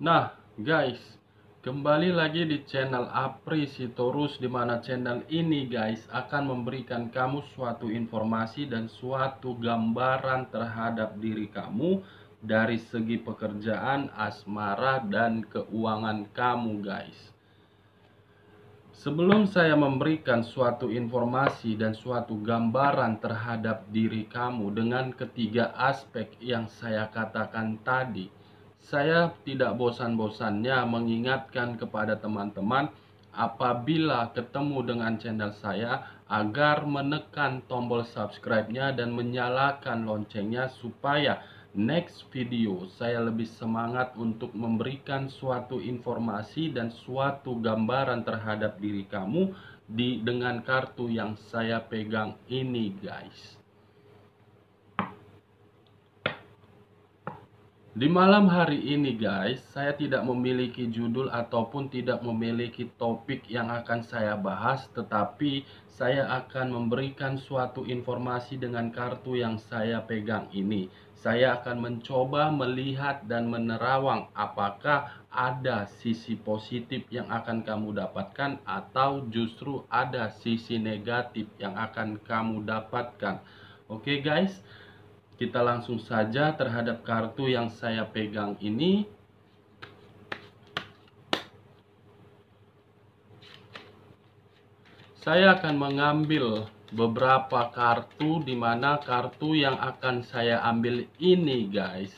Nah, guys, kembali lagi di channel Apri Sitorus, di mana channel ini guys akan memberikan kamu suatu informasi dan suatu gambaran terhadap diri kamu dari segi pekerjaan, asmara, dan keuangan kamu guys. Sebelum saya memberikan suatu informasi dan suatu gambaran terhadap diri kamu dengan ketiga aspek yang saya katakan tadi, saya tidak bosan-bosannya mengingatkan kepada teman-teman apabila ketemu dengan channel saya agar menekan tombol subscribe-nya dan menyalakan loncengnya supaya next video saya lebih semangat untuk memberikan suatu informasi dan suatu gambaran terhadap diri kamu dengan kartu yang saya pegang ini guys. Di malam hari ini guys, saya tidak memiliki judul ataupun tidak memiliki topik yang akan saya bahas, tetapi saya akan memberikan suatu informasi dengan kartu yang saya pegang ini. Saya akan mencoba melihat dan menerawang apakah ada sisi positif yang akan kamu dapatkan atau justru ada sisi negatif yang akan kamu dapatkan. Oke guys, kita langsung saja terhadap kartu yang saya pegang ini. Saya akan mengambil beberapa kartu, di mana kartu yang akan saya ambil ini guys,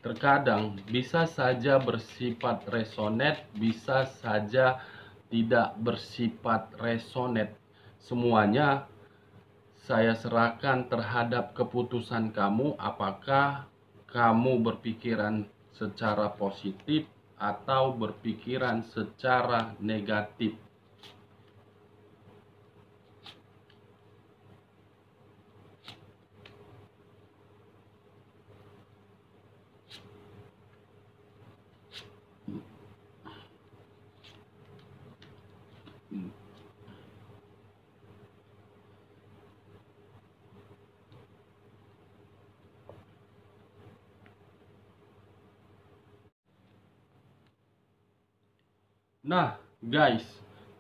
terkadang bisa saja bersifat resonate, bisa saja tidak bersifat resonate. Semuanya saya serahkan terhadap keputusan kamu, apakah kamu berpikiran secara positif atau berpikiran secara negatif. Nah guys,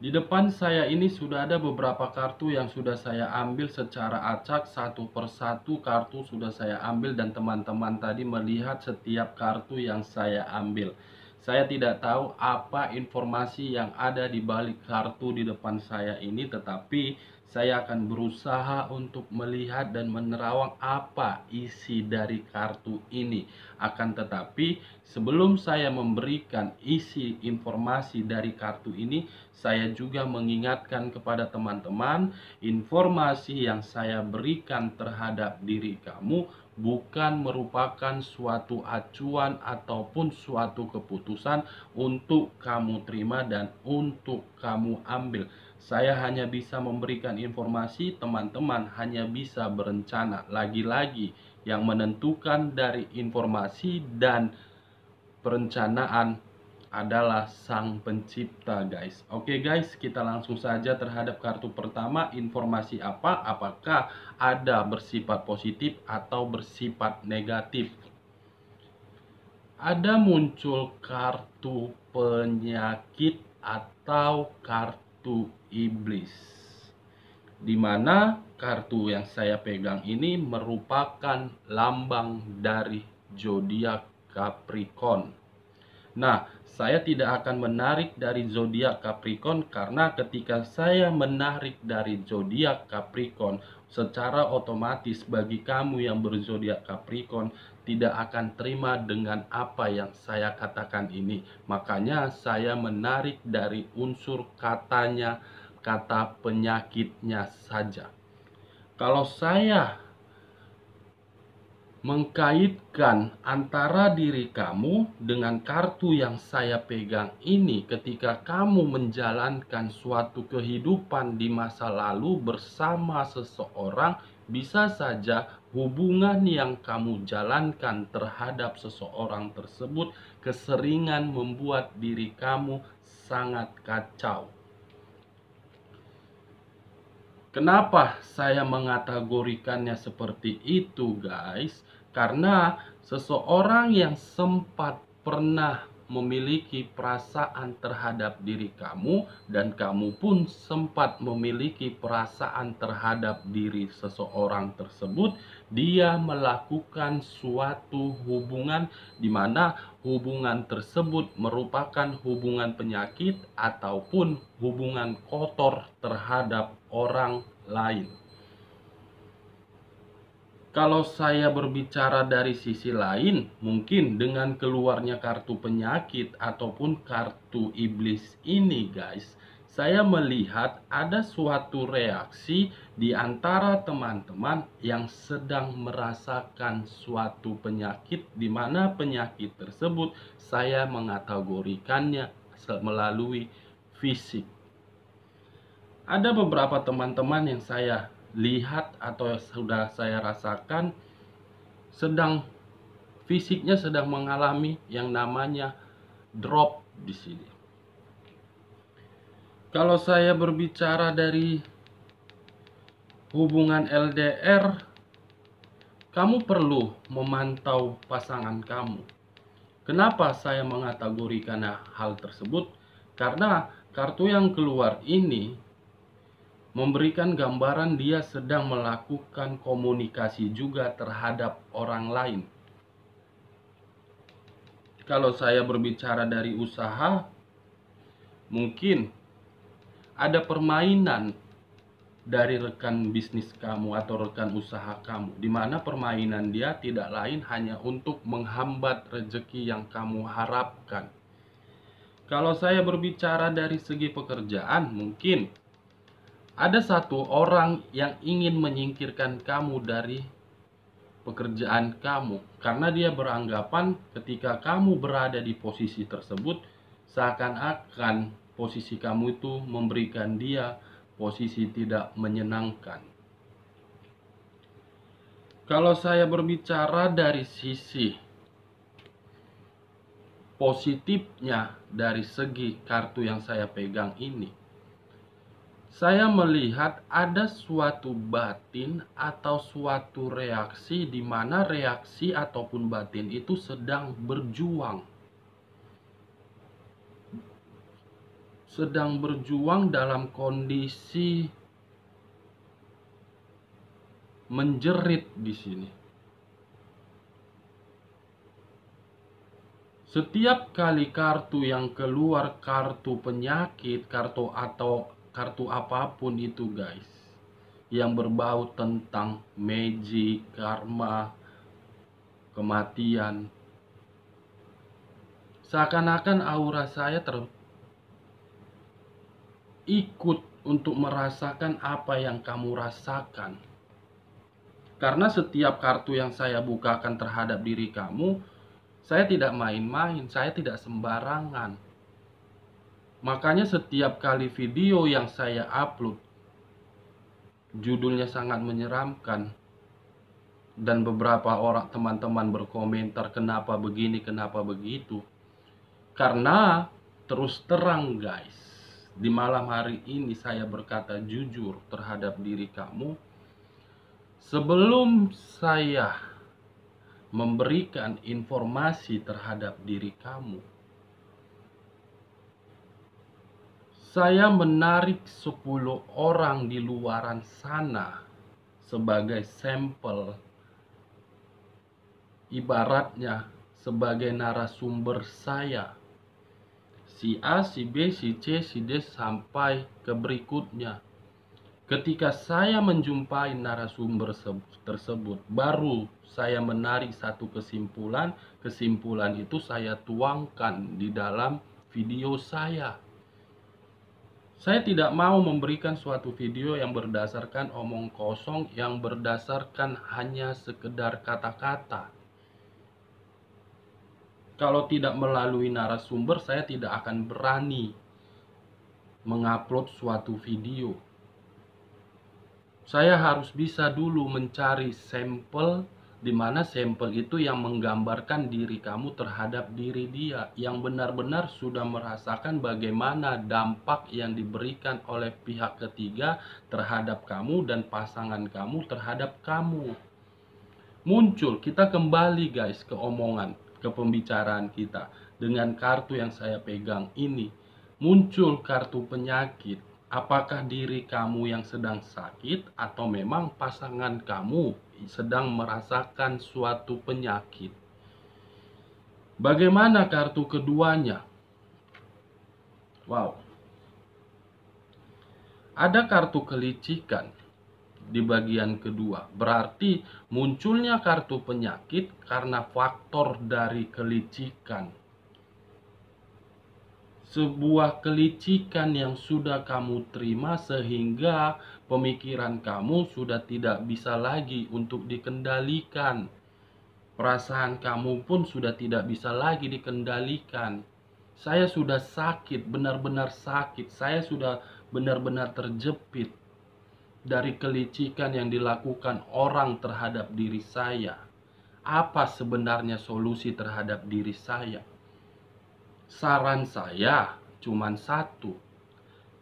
di depan saya ini sudah ada beberapa kartu yang sudah saya ambil secara acak, satu persatu kartu sudah saya ambil, dan teman-teman tadi melihat setiap kartu yang saya ambil. Saya tidak tahu apa informasi yang ada di balik kartu di depan saya ini, tetapi saya akan berusaha untuk melihat dan menerawang apa isi dari kartu ini. Akan tetapi sebelum saya memberikan isi informasi dari kartu ini, saya juga mengingatkan kepada teman-teman, informasi yang saya berikan terhadap diri kamu bukan merupakan suatu acuan ataupun suatu keputusan untuk kamu terima dan untuk kamu ambil. Saya hanya bisa memberikan informasi, teman-teman hanya bisa berencana. Lagi-lagi yang menentukan dari informasi dan perencanaan adalah Sang Pencipta guys. Oke guys, kita langsung saja terhadap kartu pertama. Informasi apa? Apakah ada bersifat positif atau bersifat negatif? Ada muncul kartu penyakit atau kartu iblis, di mana kartu yang saya pegang ini merupakan lambang dari zodiak Capricorn. Nah, saya tidak akan menarik dari zodiak Capricorn karena ketika saya menarik dari zodiak Capricorn, secara otomatis bagi kamu yang berzodiak Capricorn tidak akan terima dengan apa yang saya katakan ini. Makanya saya menarik dari unsur katanya, kata penyakitnya saja. Kalau saya mengkaitkan antara diri kamu dengan kartu yang saya pegang ini, ketika kamu menjalankan suatu kehidupan di masa lalu bersama seseorang, bisa saja hubungan yang kamu jalankan terhadap seseorang tersebut keseringan membuat diri kamu sangat kacau. Kenapa saya mengategorikannya seperti itu guys? Karena seseorang yang sempat pernah memiliki perasaan terhadap diri kamu, dan kamu pun sempat memiliki perasaan terhadap diri seseorang tersebut, dia melakukan suatu hubungan di mana hubungan tersebut merupakan hubungan penyakit ataupun hubungan kotor terhadap orang lain. Kalau saya berbicara dari sisi lain, mungkin dengan keluarnya kartu penyakit ataupun kartu iblis ini guys, saya melihat ada suatu reaksi di antara teman-teman yang sedang merasakan suatu penyakit, di mana penyakit tersebut saya mengategorikannya melalui fisik. Ada beberapa teman-teman yang saya lihat atau sudah saya rasakan fisiknya sedang mengalami yang namanya drop di sini. Kalau saya berbicara dari hubungan LDR, kamu perlu memantau pasangan kamu. Kenapa saya mengategorikan hal tersebut? Karena kartu yang keluar ini memberikan gambaran dia sedang melakukan komunikasi juga terhadap orang lain. Kalau saya berbicara dari usaha, mungkin ada permainan dari rekan bisnis kamu atau rekan usaha kamu, di mana permainan dia tidak lain hanya untuk menghambat rezeki yang kamu harapkan. Kalau saya berbicara dari segi pekerjaan, mungkin ada satu orang yang ingin menyingkirkan kamu dari pekerjaan kamu, karena dia beranggapan ketika kamu berada di posisi tersebut, seakan-akan posisi kamu itu memberikan dia posisi tidak menyenangkan. Kalau saya berbicara dari sisi positifnya dari segi kartu yang saya pegang ini, saya melihat ada suatu batin atau suatu reaksi di mana reaksi ataupun batin itu sedang berjuang. Sedang berjuang dalam kondisi menjerit di sini. Setiap kali kartu yang keluar, kartu penyakit, kartu apapun itu guys, yang berbau tentang magic, karma, kematian, seakan-akan aura saya ikut untuk merasakan apa yang kamu rasakan. Karena setiap kartu yang saya bukakan terhadap diri kamu, saya tidak main-main, saya tidak sembarangan. Makanya setiap kali video yang saya upload, judulnya sangat menyeramkan. Dan beberapa orang teman-teman berkomentar kenapa begini, kenapa begitu. Karena terus terang guys, di malam hari ini saya berkata jujur terhadap diri kamu. Sebelum saya memberikan informasi terhadap diri kamu, saya menarik 10 orang di luaran sana sebagai sampel, ibaratnya sebagai narasumber saya. Si A, si B, si C, si D sampai ke berikutnya. Ketika saya menjumpai narasumber tersebut, baru saya menarik satu kesimpulan. Kesimpulan itu saya tuangkan di dalam video saya. Saya tidak mau memberikan suatu video yang berdasarkan omong kosong, yang berdasarkan hanya sekedar kata-kata. Kalau tidak melalui narasumber, saya tidak akan berani mengupload suatu video. Saya harus bisa dulu mencari sampel, di mana sampel itu yang menggambarkan diri kamu terhadap diri dia, yang benar-benar sudah merasakan bagaimana dampak yang diberikan oleh pihak ketiga terhadap kamu dan pasangan kamu terhadap kamu. Muncul, kita kembali guys ke omongan, ke pembicaraan kita. dengan kartu yang saya pegang ini muncul kartu penyakit, apakah diri kamu yang sedang sakit atau memang pasangan kamu sedang merasakan suatu penyakit? Bagaimana kartu keduanya? Wow. Ada kartu kelicikan di bagian kedua. Berarti munculnya kartu penyakit karena faktor dari kelicikan. Sebuah kelicikan yang sudah kamu terima sehingga pemikiran kamu sudah tidak bisa lagi untuk dikendalikan. Perasaan kamu pun sudah tidak bisa lagi dikendalikan. Saya sudah sakit, benar-benar sakit. Saya sudah benar-benar terjepit dari kelicikan yang dilakukan orang terhadap diri saya. Apa sebenarnya solusi terhadap diri saya? Saran saya cuma satu.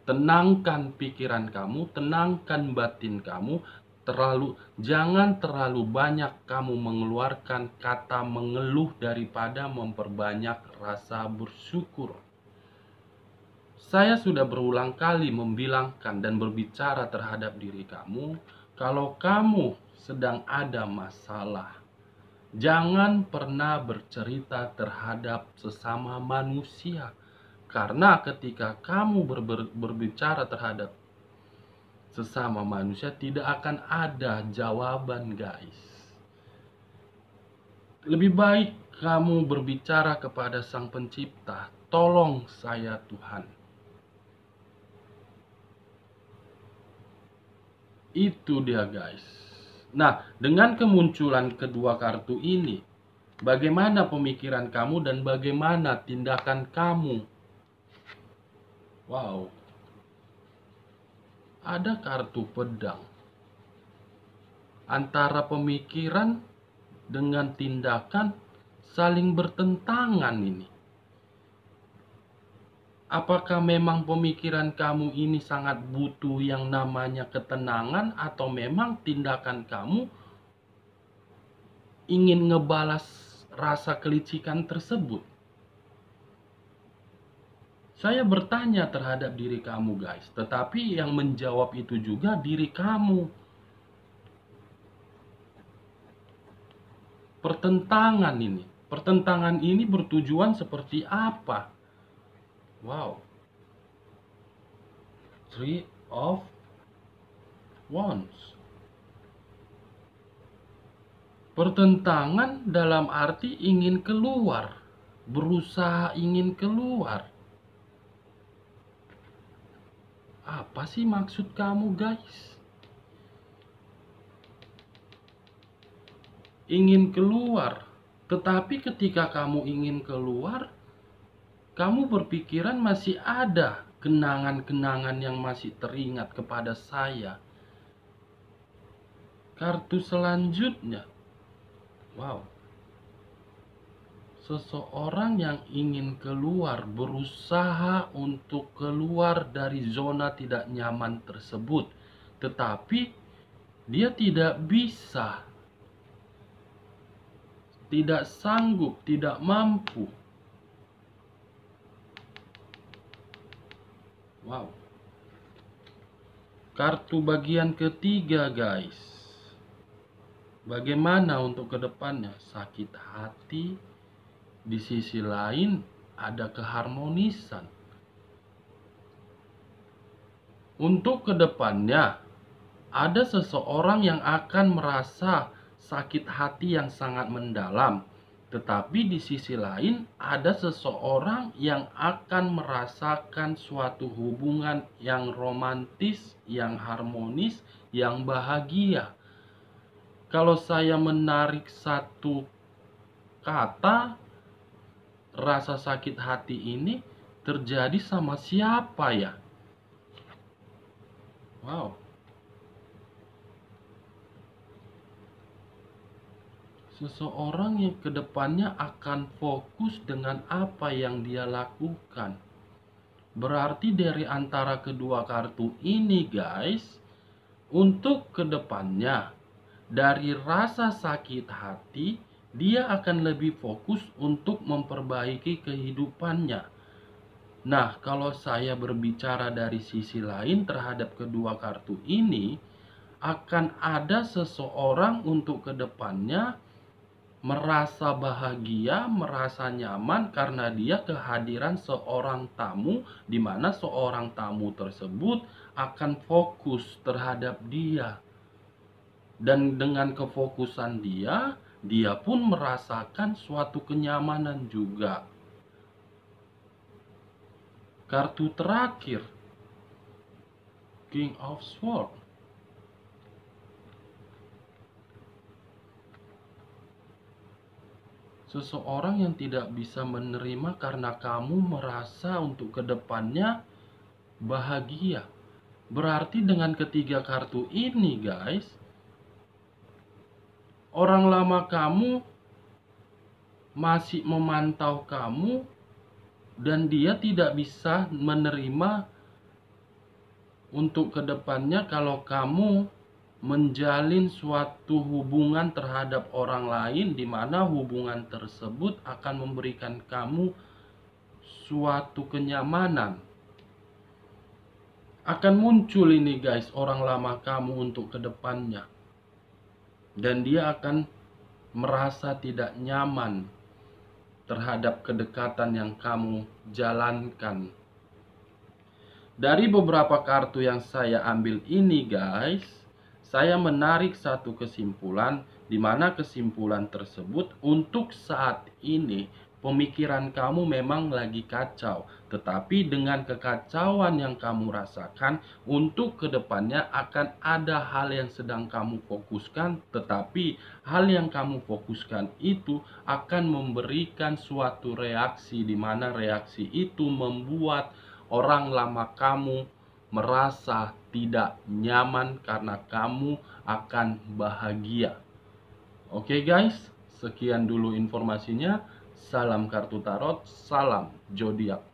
Tenangkan pikiran kamu, tenangkan batin kamu. Jangan terlalu banyak kamu mengeluarkan kata mengeluh daripada memperbanyak rasa bersyukur. Saya sudah berulang kali membilangkan dan berbicara terhadap diri kamu, kalau kamu sedang ada masalah, jangan pernah bercerita terhadap sesama manusia. Karena ketika kamu berbicara terhadap sesama manusia, tidak akan ada jawaban, guys. Lebih baik kamu berbicara kepada Sang Pencipta, tolong saya Tuhan. Itu dia, guys. Nah, dengan kemunculan kedua kartu ini, bagaimana pemikiran kamu dan bagaimana tindakan kamu? Wow. Ada kartu pedang. Antara pemikiran dengan tindakan saling bertentangan ini. Apakah memang pemikiran kamu ini sangat butuh yang namanya ketenangan, atau memang tindakan kamu ingin ngebalas rasa kelicikan tersebut? Saya bertanya terhadap diri kamu, guys. Tetapi yang menjawab itu juga diri kamu. Pertentangan ini bertujuan seperti apa? Wow. Three of Wands. Pertentangan dalam arti ingin keluar, berusaha ingin keluar. Apa sih maksud kamu, guys? Ingin keluar, tetapi ketika kamu ingin keluar, kamu berpikiran masih ada kenangan-kenangan yang masih teringat kepada saya. Kartu selanjutnya. Wow. Seseorang yang ingin keluar, berusaha untuk keluar dari zona tidak nyaman tersebut, tetapi dia tidak bisa, tidak sanggup, tidak mampu. Wow. Kartu bagian ketiga, guys. Bagaimana untuk kedepannya? Sakit hati. Di sisi lain ada keharmonisan. Untuk kedepannya ada seseorang yang akan merasa sakit hati yang sangat mendalam. Tetapi di sisi lain ada seseorang yang akan merasakan suatu hubungan yang romantis, yang harmonis, yang bahagia. Kalau saya menarik satu kata, rasa sakit hati ini terjadi sama siapa ya? Wow. Seseorang yang kedepannya akan fokus dengan apa yang dia lakukan. Berarti dari antara kedua kartu ini, guys, untuk kedepannya, dari rasa sakit hati dia akan lebih fokus untuk memperbaiki kehidupannya. Nah, kalau saya berbicara dari sisi lain terhadap kedua kartu ini, akan ada seseorang untuk kedepannya merasa bahagia, merasa nyaman karena dia kehadiran seorang tamu, di mana seorang tamu tersebut akan fokus terhadap dia. Dan dengan kefokusan dia, dia pun merasakan suatu kenyamanan juga. Kartu terakhir, King of Swords. Seseorang yang tidak bisa menerima karena kamu merasa untuk kedepannya bahagia. Berarti dengan ketiga kartu ini guys, orang lama kamu masih memantau kamu dan dia tidak bisa menerima untuk kedepannya kalau kamu menjalin suatu hubungan terhadap orang lain, di mana hubungan tersebut akan memberikan kamu suatu kenyamanan. Akan muncul ini guys, orang lama kamu untuk kedepannya, dan dia akan merasa tidak nyaman terhadap kedekatan yang kamu jalankan. Dari beberapa kartu yang saya ambil ini guys, saya menarik satu kesimpulan, di mana kesimpulan tersebut untuk saat ini pemikiran kamu memang lagi kacau. Tetapi dengan kekacauan yang kamu rasakan, untuk kedepannya akan ada hal yang sedang kamu fokuskan. Tetapi hal yang kamu fokuskan itu akan memberikan suatu reaksi, di mana reaksi itu membuat orang lama kamu merasa tidak nyaman karena kamu akan bahagia. Oke guys, sekian dulu informasinya. Salam kartu tarot, salam zodiak.